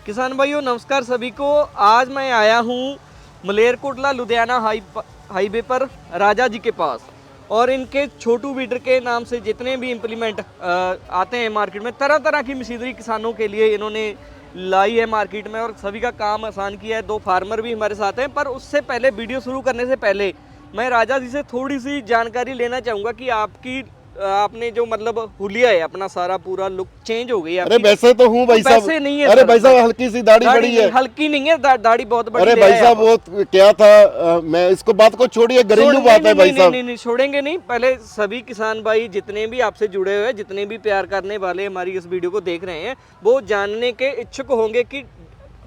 किसान भाइयों नमस्कार सभी को। आज मैं आया हूँ मलेरकोटला लुधियाना हाईवे पर राजा जी के पास, और इनके छोटू बीडर के नाम से जितने भी इम्प्लीमेंट आते हैं मार्केट में, तरह तरह की मशीनरी किसानों के लिए इन्होंने लाई है मार्केट में और सभी का काम आसान किया है। दो फार्मर भी हमारे साथ हैं, पर उससे पहले वीडियो शुरू करने से पहले मैं राजा जी से थोड़ी सी जानकारी लेना चाहूँगा कि आपने जो मतलब हुलिया है अपना सारा पूरा लुक चेंज हो गई। अरे वैसे तो हूँ भाई साहब। वैसे नहीं है। अरे भाई साहब हल्की सी दाढ़ी बड़ी है। हल्की नहीं है, दाढ़ी बहुत बड़ी। अरे भाई साहब वो क्या था, मैं इसको बात को छोड़िए, घरेलू बात है भाई साहब। नहीं छोड़ेंगे नहीं। पहले सभी किसान भाई जितने भी आपसे जुड़े हुए, जितने भी प्यार करने वाले हमारी इस वीडियो को देख रहे हैं, वो जानने के इच्छुक होंगे कि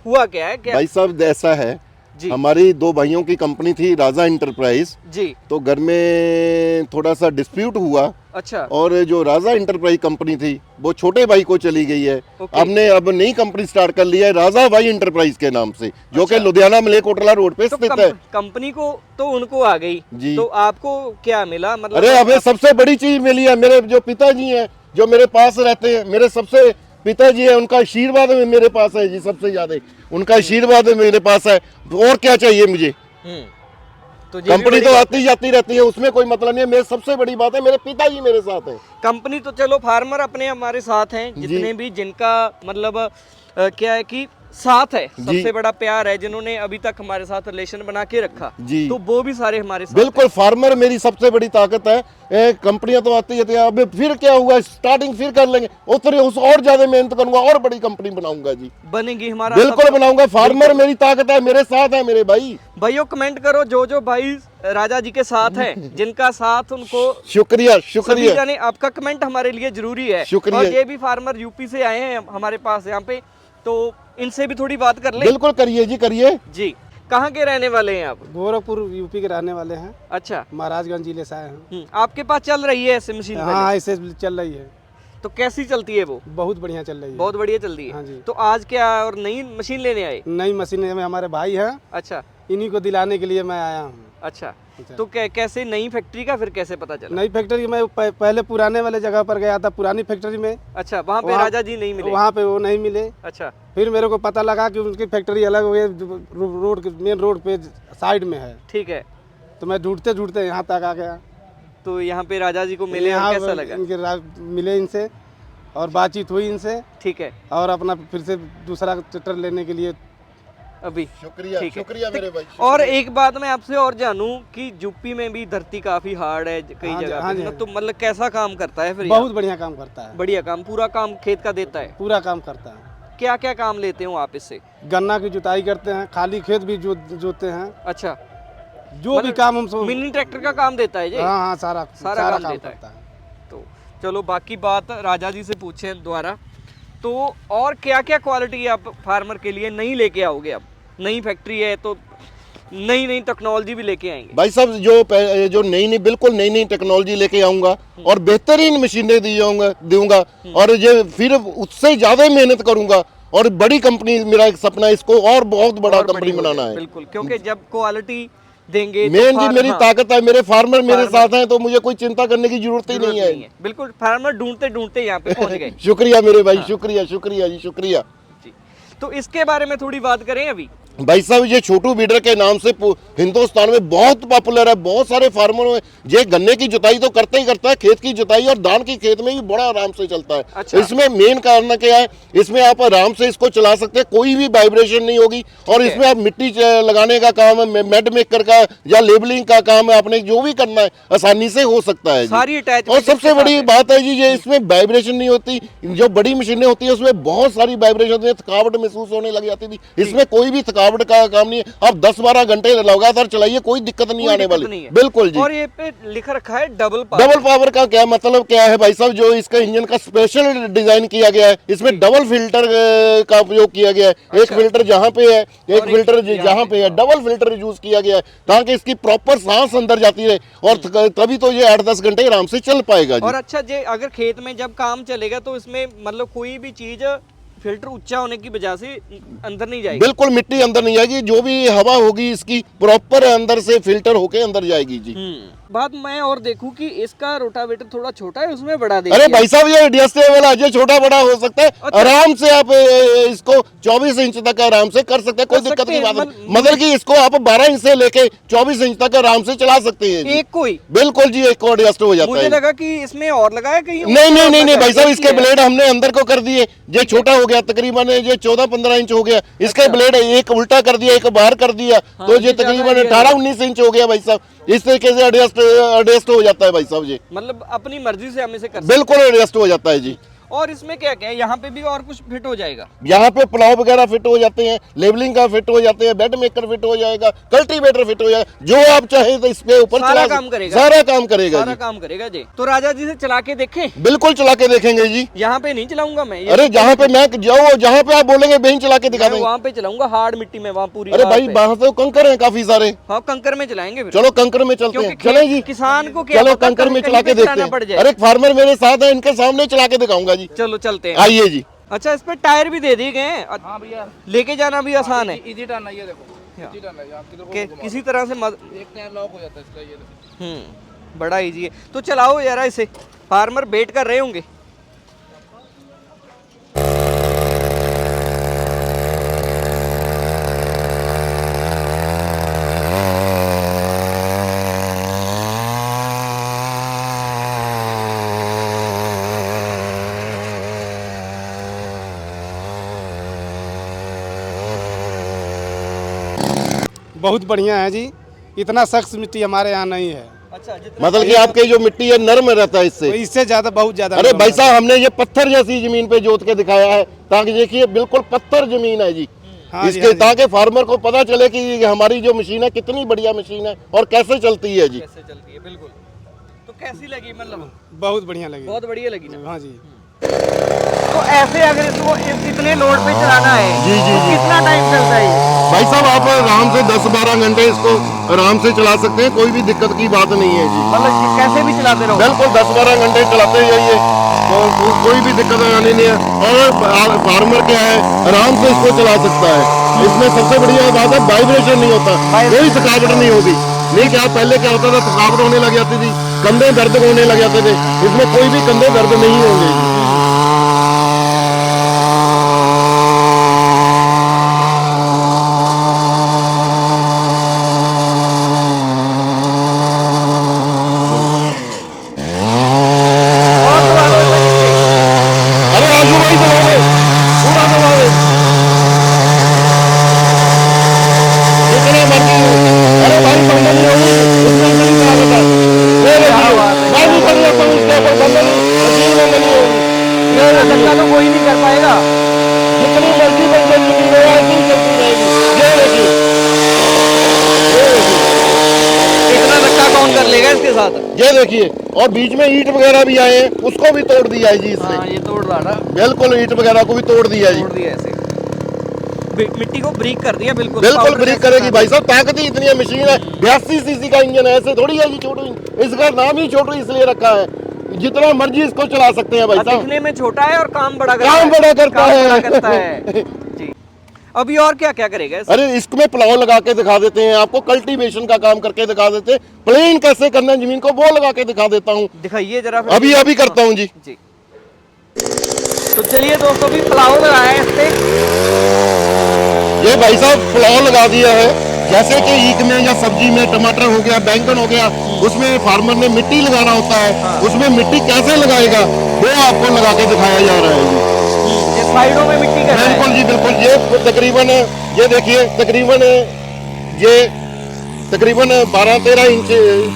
हुआ क्या है। क्या भाई साहब ऐसा है, हमारी दो भाइयों की कंपनी थी राजा इंटरप्राइज जी, तो घर में थोड़ा सा डिस्प्यूट हुआ। अच्छा। और जो राजा इंटरप्राइज कंपनी थी वो छोटे भाई को चली गई है। हमने अब नई कंपनी स्टार्ट कर ली है राजा भाई इंटरप्राइज के नाम से, जो कि लुधियाना मलेरकोटला रोड पे स्थित है। कंपनी को तो उनको आ गई जी, तो आपको क्या मिला? मतलब अरे हमें सबसे बड़ी चीज मिली है, मेरे जो पिताजी हैं जो मेरे पास रहते हैं, मेरे सबसे पिताजी है, उनका आशीर्वाद मेरे पास है जी। सबसे ज्यादा उनका आशीर्वाद मेरे पास है, और क्या चाहिए मुझे। तो कंपनी तो आती जाती रहती है, उसमें कोई मतलब नहीं है। मेरे सबसे बड़ी बात है मेरे पिताजी मेरे साथ है। कंपनी तो चलो फार्मर अपने हमारे साथ हैं, जितने भी जिनका मतलब क्या है कि साथ है, सबसे बड़ा प्यार है, जिन्होंने अभी तक हमारे साथ रिलेशन बना के रखा जी, तो वो भी सारे हमारे साथ। बिल्कुल फार्मर मेरी सबसे बड़ी ताकत है। कंपनियां तो आती जाती है, अब फिर क्या हुआ, स्टार्टिंग फिर कर लेंगे, और ज्यादा मेहनत करूंगा और बड़ी कंपनी बनाऊंगा जी। बनेगी हमारा, बिल्कुल बनाऊंगा। फार्मर मेरी ताकत है, मेरे साथ है मेरे भाई। भाइयों कमेंट करो जो भाई राजा जी के साथ हैं, जिनका साथ उनको शुक्रिया शुक्रिया। आपका कमेंट हमारे लिए जरूरी है। शुक्रिया। और ये भी फार्मर यूपी से आए हैं हमारे पास यहाँ पे, तो इनसे भी थोड़ी बात कर ले। बिल्कुल करिए जी, करिए जी। कहाँ के रहने वाले हैं आप? गोरखपुर यूपी के रहने वाले हैं। अच्छा, महाराजगंज जिले से आए हैं। आपके पास चल रही है ऐसे मशीन? हाँ ऐसे चल रही है। तो कैसी चलती है वो? बहुत बढ़िया चल रही है। बहुत बढ़िया चल रही है। हाँ जी। तो आज क्या और नई मशीन लेने आए? नई मशीन में हमारे भाई हैं। अच्छा, इन्हीं को दिलाने के लिए मैं आया हूँ। अच्छा। तो कैसे नई फैक्ट्री का फिर कैसे पता चला? नई फैक्ट्री में पहले पुराने वाले जगह पर गया था, पुरानी फैक्ट्री में। अच्छा, वहाँ पे राजा जी नहीं मिले? वहाँ पे वो नहीं मिले। अच्छा। फिर मेरे को पता लगा कि उनकी फैक्ट्री अलग हो गई, मेन रोड पे साइड में है। ठीक है। तो मैं ढूंढते ढूंढते यहाँ तक आ गया। तो यहाँ पे राजा जी को मिले, कैसा लगा? मिले इनसे और बातचीत हुई इनसे। ठीक है। और अपना फिर से दूसरा ट्रैक्टर लेने के लिए अभी शुक्रिया शुक्रिया मेरे भाई। और एक बात मैं आपसे और जानूं कि यूपी में भी धरती काफी हार्ड है कई जगह पे, तो मतलब कैसा काम करता है फिर? बहुत बढ़िया काम करता है। बढ़िया काम, पूरा काम खेत का देता है? पूरा काम करता है। क्या क्या काम लेते हो आप इससे? गन्ना की जुताई करते हैं, खाली खेत भी जोतते हैं। अच्छा, जो भी काम हम मिनी ट्रैक्टर का काम देता है जी? हाँ सारा काम देता है। तो चलो बाकी बात राजा जी से पूछे द्वारा। तो और क्या क्या क्वालिटी आप फार्मर के लिए नहीं लेके आओगे? अब नई फैक्ट्री है तो नई नई टेक्नोलॉजी भी लेके आएंगे भाई साहब। जो नई बिल्कुल नई टेक्नोलॉजी लेके आऊंगा और बेहतरीन मशीनें दूंगा और ये फिर उससे ज्यादा मेहनत करूंगा और बड़ी कंपनी, मेरा एक सपना है इसको और बहुत बड़ा कंपनी बनाना है। बिल्कुल, क्योंकि जब क्वालिटी देंगे मेन जी मेरी ताकत है, मेरे फार्मर मेरे साथ हैं, तो मुझे कोई चिंता करने की जरूरत ही नहीं है। बिल्कुल, फार्मर ढूंढते ढूंढते यहाँ पे पहुंच गए। शुक्रिया मेरे भाई, शुक्रिया शुक्रिया जी, शुक्रिया जी। तो इसके बारे में थोड़ी बात करें अभी। भाई साहब ये छोटू बीडर के नाम से हिंदुस्तान में बहुत पॉपुलर है। बहुत सारे फार्मरों में ये गन्ने की जुताई तो करता ही करता है, खेत की जुताई और धान की खेत में भी बड़ा आराम से चलता है। अच्छा। इसमें मेन कारण क्या है, इसमें आप आराम से इसको चला सकते हैं, कोई भी वाइब्रेशन नहीं होगी। और इसमें आप मिट्टी लगाने का काम है, मेड मेकर का या लेबलिंग का काम है, आपने जो भी करना है आसानी से हो सकता है सारी। और सबसे बड़ी बात है जी, ये इसमें वाइब्रेशन नहीं होती। जो बड़ी मशीनें होती है उसमें बहुत सारी वाइब्रेशन होती है, थकावट महसूस होने लग जाती थी। इसमें कोई भी थकावट का काम नहीं है। आप 10-12 घंटे लगातार चलाइए, कोई दिक्कत नहीं आने वाली। बिल्कुल जी। और ये पे लिखा रखा है डबल पावर का क्या मतलब क्या है भाई साहब? जो इसका इंजन का स्पेशल डिजाइन किया गया है, इसमें डबल फिल्टर का उपयोग किया गया है। अच्छा। एक फिल्टर जहां पे है, एक फिल्टर जहां पे है, डबल फिल्टर यूज किया गया है ताकि इसकी प्रॉपर सांस अंदर जाती रहे और तभी तो ये 8-10 घंटे आराम से चल पाएगा जी। और अच्छा जी, अगर खेत में जब काम चलेगा तो इसमें मतलब कोई भी चीज फिल्टर ऊंचा होने की वजह से अंदर नहीं जाएगी। बिल्कुल मिट्टी अंदर नहीं जाएगी, जो भी हवा होगी इसकी प्रॉपर अंदर से फिल्टर होके अंदर जाएगी जी। बात मैं और देखूं कि इसका रोटावेटर थोड़ा छोटा है, उसमें बड़ा दे अरे भाई साहब ये एडजस्टेबल है, ये छोटा बड़ा हो सकता है। अच्छा। आराम से आप इसको 24 इंच तक आराम से कर सकते हैं, कोई कर दिक्कत सकते की हैं, बात नहीं। मतलब कि इसको आप 12 इंच से लेके 24 इंच तक आराम से चला सकते हैं जी। एक कोई बिल्कुल जी, एक को एडजस्ट हो जाता मुझे है। लगा कि इसमें और लगाया कहीं। नहीं नहीं नहीं नहीं भाई साहब, इसके ब्लेड हमने अंदर को कर दिए, ये छोटा हो गया तकरीबन, ये 14-15 इंच हो गया। इसके ब्लेड एक उल्टा कर दिया, एक बाहर कर दिया, तो ये तकरीबन 18-19 इंच हो गया भाई साहब। इस तरीके से एडजस्ट हो जाता है भाई साहब जी। मतलब अपनी मर्जी से हम इसे कर सकते बिल्कुल एडजस्ट हो जाता है जी। हैं। और इसमें क्या क्या है, यहाँ पे भी और कुछ फिट हो जाएगा। यहाँ पे प्लाव वगैरह फिट हो जाते हैं, लेवलिंग का फिट हो जाते हैं, बेड मेकर फिट हो जाएगा, कल्टीवेटर फिट हो जाएगा, जो आप चाहे तो इस पे ऊपर सारा काम करेगा। सारा काम करेगा सारा जी। काम करेगा जी। तो राजा जी से चला के देखें। बिल्कुल चला के देखेंगे जी। यहाँ पे नहीं चलाऊंगा मैं, अरे जहाँ पे मैं जाऊँ, जहाँ पे आप बोलेंगे वहीं चला के दिखा मैं देंगे। वहाँ पे चलाऊंगा हार्ड मिट्टी में, वहाँ पूरी। अरे भाई वहाँ तो कंकर हैं काफी सारे। हाँ कंकर में चलाएंगे फिर। चलो कंकर में चलते हैं, चले जी। किसान को क्या चलो पता कंकर में कहीं चला पे के चलाना पड़ देखते जाए। हैं। अरे फार्मर मेरे साथ है, इनके सामने चला के दिखाऊंगा जी। चलो चलते हैं। आइए जी। अच्छा इस पे टायर भी दे दिए गए हैं। हाँ भैया, लेके जाना भी आसान है। इजी टर्न है ये देखो, इजी टर्न है। आप किधर को किसी तरह से एक टायर लॉक हो जाता है इसका, ये देखो। बड़ा इजी है। तो चलाओ यार इसे, फार्मर वेट कर रहे होंगे। बहुत बढ़िया है जी, इतना सख्त मिट्टी हमारे यहाँ नहीं है। अच्छा मतलब कि आपके जो मिट्टी है नर्म रहता है तो इससे। इससे ज्यादा, बहुत ज्यादा। अरे भाई साहब हमने ये पत्थर जैसी जमीन पे जोत के दिखाया है, ताकि देखिए बिल्कुल पत्थर जमीन है जी। हाँ जी, इसके हाँ जी। ताकि फार्मर को पता चले कि हमारी जो मशीन है कितनी बढ़िया मशीन है और कैसे चलती है जी। कैसे चलती है, बिल्कुल। तो कैसी लगी, मतलब बहुत बढ़िया लगी। बहुत बढ़िया लगी ना। हाँ जी। तो ऐसे अगर इसको इतने लोड पे चलाना है जी, जी, तो जी। कितना टाइम चलता है ये? भाई साहब आप आराम से 10-12 घंटे इसको आराम से चला सकते हैं, कोई भी दिक्कत की बात नहीं है जी। मतलब कि कैसे भी चलाते रहो। बिल्कुल 10-12 घंटे चलाते जाइए, तो कोई भी दिक्कत आनी नहीं है। और फार्मर क्या है, आराम से इसको चला सकता है। इसमें सबसे बढ़िया बात है वाइब्रेशन नहीं होता, कोई थकावट नहीं होगी। नहीं क्या पहले क्या होता था, थकावट होने लग जाती थी, कंधे दर्द होने लग जाते थे। इसमें कोई भी कंधे दर्द नहीं होंगे। अरे आजू भाई दबा दे, पूरा दबा दे, जितने मर्जी हो। अरे भाई बंद नहीं होगी, उसमें नहीं चला देता। ये देखिए, मैं भी कर लेता हूँ इसके ऊपर, बंद नहीं, मशीन बंद नहीं होगी। ये धक्का तो कोई नहीं कर पाएगा। जितनी मर्जी बंद कर चुकी है, ऐसी ही चलती रहेगी। ये देखिए, ये देखिए, इतना धक्का कौन कर लेगा इसके साथ। ये देखिए। और बीच में ईंट वगैरह भी आए हैं, उसको भी तोड़ दिया है जी इसने। हाँ ये तोड़ रहा, बिल्कुल ईंट वगैरह को भी तोड़ दिया जी। तोड़ दिया ऐसे, मिट्टी को ब्रीक कर दिया बिल्कुल। बिल्कुल पाउडर ब्रेक जैसा करेगी भाई साहब, ताकत ही इतनी है। मशीन है 82 सीसी का इंजन है, ऐसे थोड़ी है जी छोटू। इसका नाम ही छोटू इसलिए रखा है, जितना मर्जी इसको चला सकते हैं भाई और साहब। दिखने में छोटा है और काम बड़ा करता काम है। बड़ा करता काम है। बड़ा करता है जी। अभी और क्या क्या करेगा इसमें? अरे इसमें प्लाव लगा के दिखा देते हैं आपको, कल्टीवेशन का काम करके दिखा देते हैं, प्लेन कैसे करना है जमीन को वो लगा के दिखा देता हूँ। दिखाइए जरा फिर। अभी करता हूँ जी। जी तो चलिए दोस्तों, भी प्लाव लगाया है इस पे। ये भाई साहब प्लाव लगा दिया है, जैसे कि ईख में या सब्जी में टमाटर हो गया, बैंगन हो गया, उसमें फार्मर ने मिट्टी लगाना होता है। उसमें मिट्टी कैसे लगाएगा वो आपको लगा के दिखाया जा रहा है जी। ये साइडों में मिट्टी का है। बिल्कुल जी बिल्कुल। ये तकरीबन, ये देखिए तकरीबन, ये तकरीबन 12-13 इंच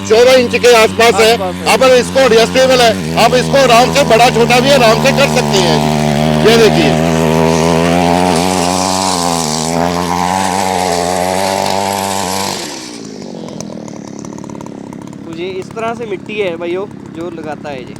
14 इंच के आसपास है। अब इसको एडजस्टेबल है, आप इसको आराम से बड़ा छोटा भी आराम से कर सकते हैं। ये देखिए, ये इस तरह से मिट्टी है भाइयों जो लगाता है जी।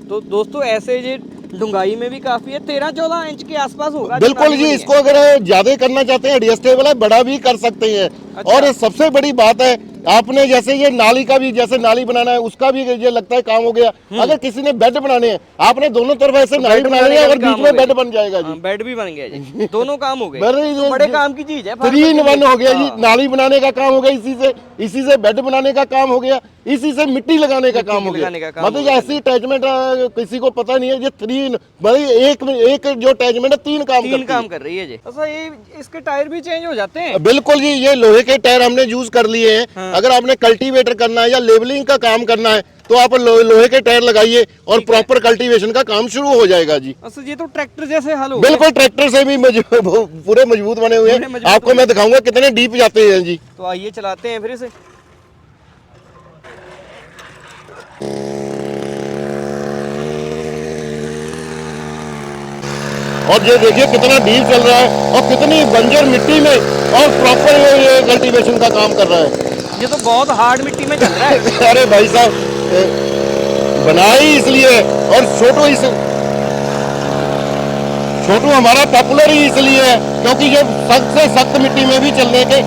तो दोस्तों ऐसे ये डूंगाई में भी काफी है, 13-14 इंच के आसपास होगा। बिल्कुल जी। इसको अगर ज्यादा करना चाहते हैं एडजस्टेबल है, बड़ा भी कर सकते हैं। अच्छा। और सबसे बड़ी बात है आपने जैसे ये नाली का भी, जैसे नाली बनाना है उसका भी ये लगता है काम हो गया। अगर किसी ने बेड बनाने हैं, आपने दोनों तरफ ऐसे नाली बनानी है और बीच में बेड बन जाएगा जी। बेड भी बन गया जी, दोनों काम हो गए। बड़े बड़े काम की चीज है, 3 in 1 हो गया जी। नाली बनाने का काम हो गया इसी से बेड बनाने का काम हो गया, इसी से मिट्टी लगाने का काम हो गया। मतलब ऐसी अटैचमेंट किसी को पता नहीं है। ये 3 मतलब एक जो अटैचमेंट है 3 काम कर रही है जी। अच्छा, ये इसके टायर भी चेंज हो जाते हैं? बिल्कुल जी, ये लोहे के टायर हमने यूज कर लिए हैं। अगर आपने कल्टीवेटर करना है या लेवलिंग का काम करना है तो आप लोहे के टायर लगाइए और प्रॉपर कल्टीवेशन का काम शुरू हो जाएगा जी। अच्छा, ये तो ट्रैक्टर जैसे हल हो बिल्कुल ट्रैक्टर से भी पूरे मजबूत बने हुए हैं। आपको मैं दिखाऊंगा कितने डीप जाते हैं जी। तो आइए चलाते हैं फिर इसे। और ये देखिए कितना डीप चल रहा है और कितनी बंजर मिट्टी में और प्रॉपर ये कल्टीवेशन का काम कर रहा है। ये तो बहुत हार्ड मिट्टी में चल रहा है। अरे भाई साहब, बनाई इसलिए और छोटू हमारा पॉपुलर ही इसलिए है क्योंकि ये सख्त से सख्त मिट्टी में भी चलने के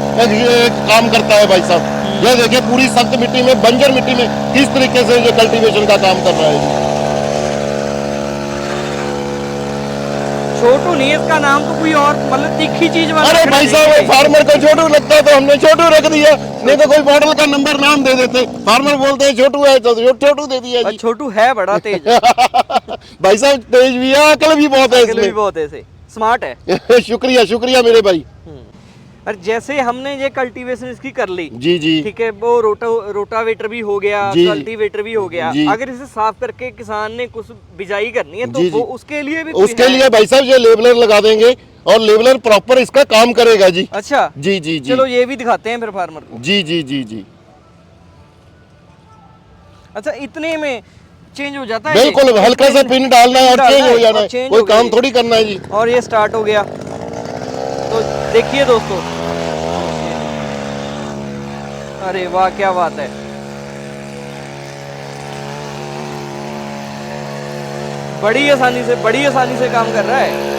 काम करता है भाई साहब। ये देखिए पूरी सख्त मिट्टी में, बंजर मिट्टी में किस तरीके से ये कल्टीवेशन का काम कर रहा है। छोटू नहीं, इसका नाम तो कोई और मतलब तीखी चीज वाला। अरे भाई साहब, फार्मर को छोटू लगता है तो हमने छोटू रख दिया, नहीं तो कोई मॉडल का नंबर नाम दे देते। फार्मर बोलते हैं छोटू है तो छोटू दे दिया जी। छोटू है बड़ा तेज। भाई साहब तेज भी है, अकल भी बहुत है इसमें, बहुत है, स्मार्ट है। शुक्रिया शुक्रिया मेरे भाई। और जैसे हमने ये कल्टीवेशन इसकी कर ली जी जी, ठीक है, वो रोटावेटर भी हो गया, कल्टीवेटर भी हो गया। अगर इसे साफ करके किसान ने कुछ बिजाई करनी है तो वो उसके लिए भी भाई साहब ये लेवलर लगा देंगे और लेवलर प्रॉपर इसका काम करेगा जी। अच्छा जी जी जी, चलो ये भी दिखाते हैं फिर फार्मर को। जी जी जी जी। अच्छा, इतने में चेंज हो जाता है? बिल्कुल, हल्का सा पिन डालना है और चेंज हो जाना है, कोई काम थोड़ी करना है जी। और ये स्टार्ट हो गया। तो देखिए दोस्तों, अरे वाह क्या बात है, बड़ी आसानी से काम कर रहा है।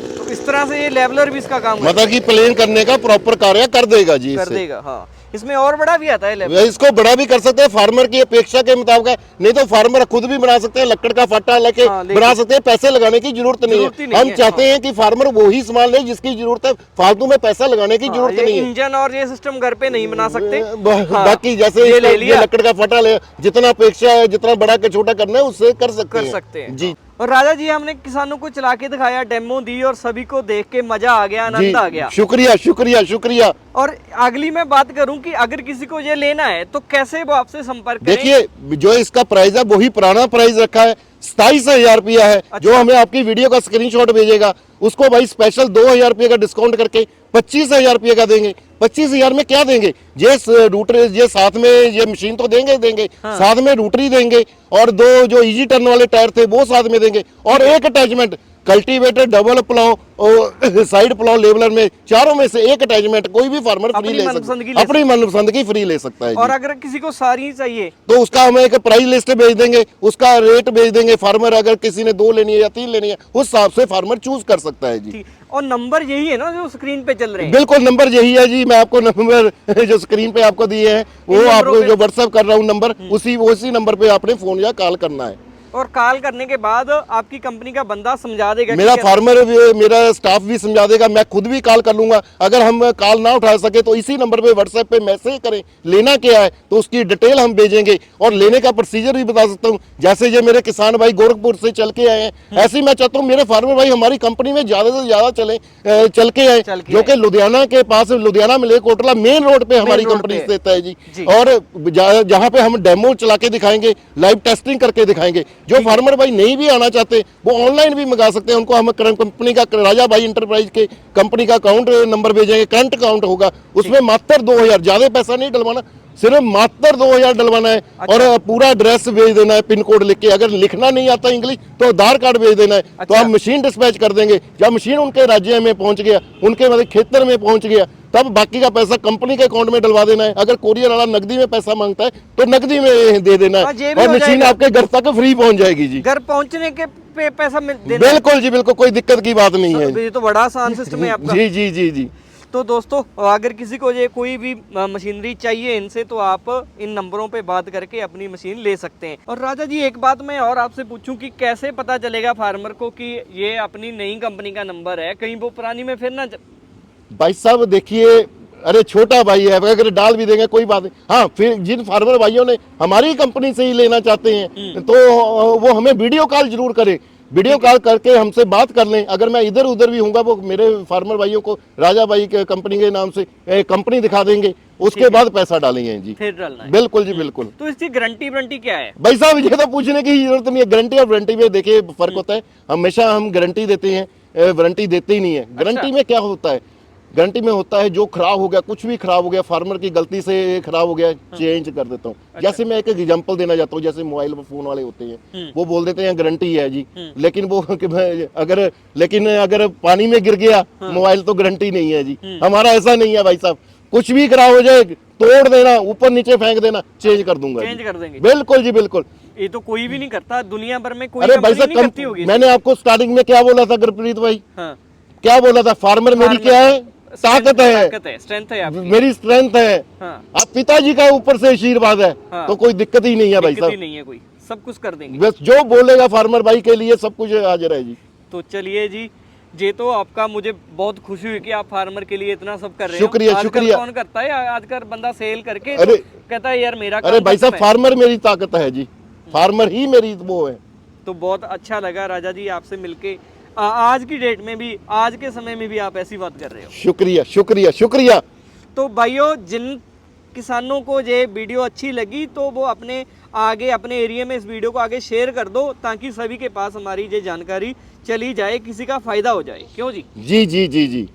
तो इस तरह से ये लेवलर भी इसका काम मतलब कि प्लेन करने का प्रॉपर कार्य कर देगा जी, कर देगा। हाँ, इसमें और बड़ा भी आता है लेवलर। इसको बड़ा भी कर सकते हैं फार्मर की अपेक्षा के मुताबिक, नहीं तो फार्मर खुद भी बना सकते हैं, लकड़ का फट्टा लेके बना सकते हैं। पैसे लगाने की जरूरत नहीं है। हम चाहते हैं कि फार्मर वही सामान ले जिसकी जरूरत है, फालतू में पैसा लगाने की जरूरत नहीं है। इंजन और ये सिस्टम घर पे नहीं बना सकते। बाकी जैसे ये लकड़ का फट्टा ले, जितना अपेक्षा है, जितना बड़ा के छोटा करना है उससे कर सकते हैं जी। और राजा जी, हमने किसानों को चला के दिखाया, डेमो दी और सभी को देख के मजा आ गया, आनंद आ गया। शुक्रिया शुक्रिया शुक्रिया। और अगली मैं बात करूं कि अगर किसी को ये लेना है तो कैसे वो आपसे संपर्क करें? देखिए, जो इसका प्राइस है वही पुराना प्राइस रखा है, 27,000 रुपया है। अच्छा। जो हमें आपकी वीडियो का स्क्रीनशॉट भेजेगा उसको भाई स्पेशल 2,000 रुपये का डिस्काउंट करके 25,000 रुपये का देंगे। 25,000 में क्या देंगे? ये रूटर, ये साथ में ये मशीन तो देंगे। हाँ। साथ में रूटरी देंगे और 2 जो इजी टर्न वाले टायर थे वो साथ में देंगे और एक अटैचमेंट कल्टीवेटर, डबल प्लाव और साइड प्लाव लेवलर में, चारों में से एक अटैचमेंट कोई भी फार्मर फ्री ले सकता है, अपनी मनपसंद की फ्री ले सकता है। और अगर किसी को सारी चाहिए तो उसका हम एक प्राइस लिस्ट भेज देंगे, उसका रेट भेज देंगे। फार्मर अगर किसी ने 2 लेनी है या 3 लेनी है उस हिसाब से फार्मर चूज कर सकता है जी। और नंबर यही है ना जो स्क्रीन पे चल रहे हैं? बिल्कुल, नंबर यही है जी। मैं आपको नंबर जो स्क्रीन पे आपको दिए हैं वो आपको जो व्हाट्सएप कर रहा हूँ नंबर, उसी नंबर पे आपने फोन या कॉल करना है। और कॉल करने के बाद आपकी कंपनी का बंदा समझा देगा, मेरा फार्मर मेरा स्टाफ भी समझा देगा, मैं खुद भी कॉल कर लूंगा। अगर हम कॉल ना उठा सके तो इसी नंबर पे व्हाट्सएप पे मैसेज करें, लेना क्या है तो उसकी डिटेल हम भेजेंगे और लेने का प्रोसीजर भी बता सकता हूँ। जैसे ये मेरे किसान भाई गोरखपुर से चल के आए हैं, ऐसे ही मैं चाहता हूँ मेरे फार्मर भाई हमारी कंपनी में ज्यादा से ज्यादा चल के आए, जो कि लुधियाना के पास, लुधियाना मलेरकोटला मेन रोड पे हमारी कंपनी देता है जी। और जहाँ पे हम डेमो चला के दिखाएंगे, लाइव टेस्टिंग करके दिखाएंगे। जो फार्मर भाई नहीं भी आना चाहते वो ऑनलाइन भी मंगा सकते हैं। उनको हम कंपनी का राजा भाई इंटरप्राइज के कंपनी का अकाउंट नंबर भेजेंगे, करंट अकाउंट होगा, उसमें मात्र 2,000, ज्यादा पैसा नहीं डलवाना, सिर्फ मात्र 2,000 डलवाना है। अच्छा। और पूरा एड्रेस भेज देना है, पिन कोड लिख के। अगर लिखना नहीं आता इंग्लिश तो आधार कार्ड भेज देना है। अच्छा। तो हम मशीन डिस्पैच कर देंगे। जब मशीन उनके राज्य में पहुंच गया, उनके मतलब खेतर में पहुंच गया तब बाकी का पैसा कंपनी के अकाउंट में डलवा देना है। अगर कोरियर वाला नकदी में पैसा मांगता है तो नकदी में दे देना हाँ, ये है भी और हो मशीन जाएगा। आपके घर तक फ्री पहुंच जाएगी जी। घर पहुंचने के पे पैसा देना है। बिल्कुल जी, बिल्कुल कोई दिक्कत की बात नहीं है। ये तो बड़ा आसान सिस्टम है आपका। जी जी जी जी। तो दोस्तों अगर किसी को ये कोई भी मशीनरी चाहिए इनसे, तो आप इन नंबरों पे बात करके अपनी मशीन ले सकते हैं। और राजा जी एक बात मैं और आपसे पूछूं कि कैसे पता चलेगा फार्मर को कि ये अपनी नई कंपनी का नंबर है, कहीं वो पुरानी में फिर ना भाई साहब देखिए, अरे छोटा भाई है, अगर डाल भी देंगे कोई बात नहीं। हाँ, फिर जिन फार्मर भाइयों ने हमारी कंपनी से ही लेना चाहते हैं तो वो हमें वीडियो कॉल जरूर करें, वीडियो कॉल करके हमसे बात कर लें। अगर मैं इधर उधर भी हूँगा, वो मेरे फार्मर भाइयों को राजा भाई के कंपनी के नाम से कंपनी दिखा देंगे, उसके बाद पैसा डालेंगे जी। फिर डालना है। बिल्कुल जी बिल्कुल। तो इसकी गारंटी वारंटी क्या है? भाई साहब ये तो पूछने की जरूरत नहीं है। गारंटी और वारंटी में देखिए फर्क होता है। हमेशा हम गारंटी देते हैं, वारंटी देते ही नहीं है। गारंटी में क्या होता है, गारंटी में होता है जो खराब हो गया, कुछ भी खराब हो गया, फार्मर की गलती से खराब हो गया, चेंज कर देता हूँ। जैसे मैं एक एग्जांपल देना चाहता हूँ, जैसे मोबाइल फोन वाले होते हैं, वो बोल देते हैं गारंटी है जी, लेकिन वो अगर पानी में गिर गया मोबाइल तो गारंटी नहीं है जी। हमारा ऐसा नहीं है भाई साहब, कुछ भी खराब हो जाए तोड़ देना, ऊपर नीचे फेंक देना, चेंज कर दूंगा, चेंज कर देंगे। बिल्कुल जी बिल्कुल। ये तो कोई भी नहीं करता दुनिया भर में, कोई अरे भाई कंपनी नहीं करती साहब होगी। मैंने आपको स्टार्टिंग में क्या बोला था गुरप्रीत भाई, हाँ, क्या बोला था, फार्मर मेरी क्या है, ताकत है, स्ट्रेंथ है आपकी। मेरी स्ट्रेंथ है। हाँ, आप पिताजी का ऊपर से आशीर्वाद है, हाँ। तो कोई दिक्कत ही नहीं है भाई दिक्कत ही साहब। नहीं है कोई, सब कुछ कर देंगे। बस जो बोलेगा फार्मर भाई के लिए सब कुछ हाजिर है जी। तो चलिए जी, ये तो आपका मुझे बहुत खुशी हुई कि आप फार्मर के लिए इतना सब कर रहे हो। शुक्रिया, आजकल शुक्रिया। कौन करता है, आजकल बंदा सेल करके अरे, तो कहता है यार मेरा अरे काम भाई साहब खत्म है। फार्मर मेरी ताकत है जी, फार्मर ही मेरी वो है। तो बहुत अच्छा लगा राजा जी आपसे मिलके। आज की डेट में भी, आज के समय में भी आप ऐसी बात कर रहे हो। शुक्रिया शुक्रिया शुक्रिया। तो भाइयों, जिन किसानों को ये वीडियो अच्छी लगी तो वो अपने अपने एरिया में इस वीडियो को आगे शेयर कर दो, ताकि सभी के पास हमारी ये जानकारी चली जाए, किसी का फायदा हो जाए। क्यों जी? जी जी जी जी।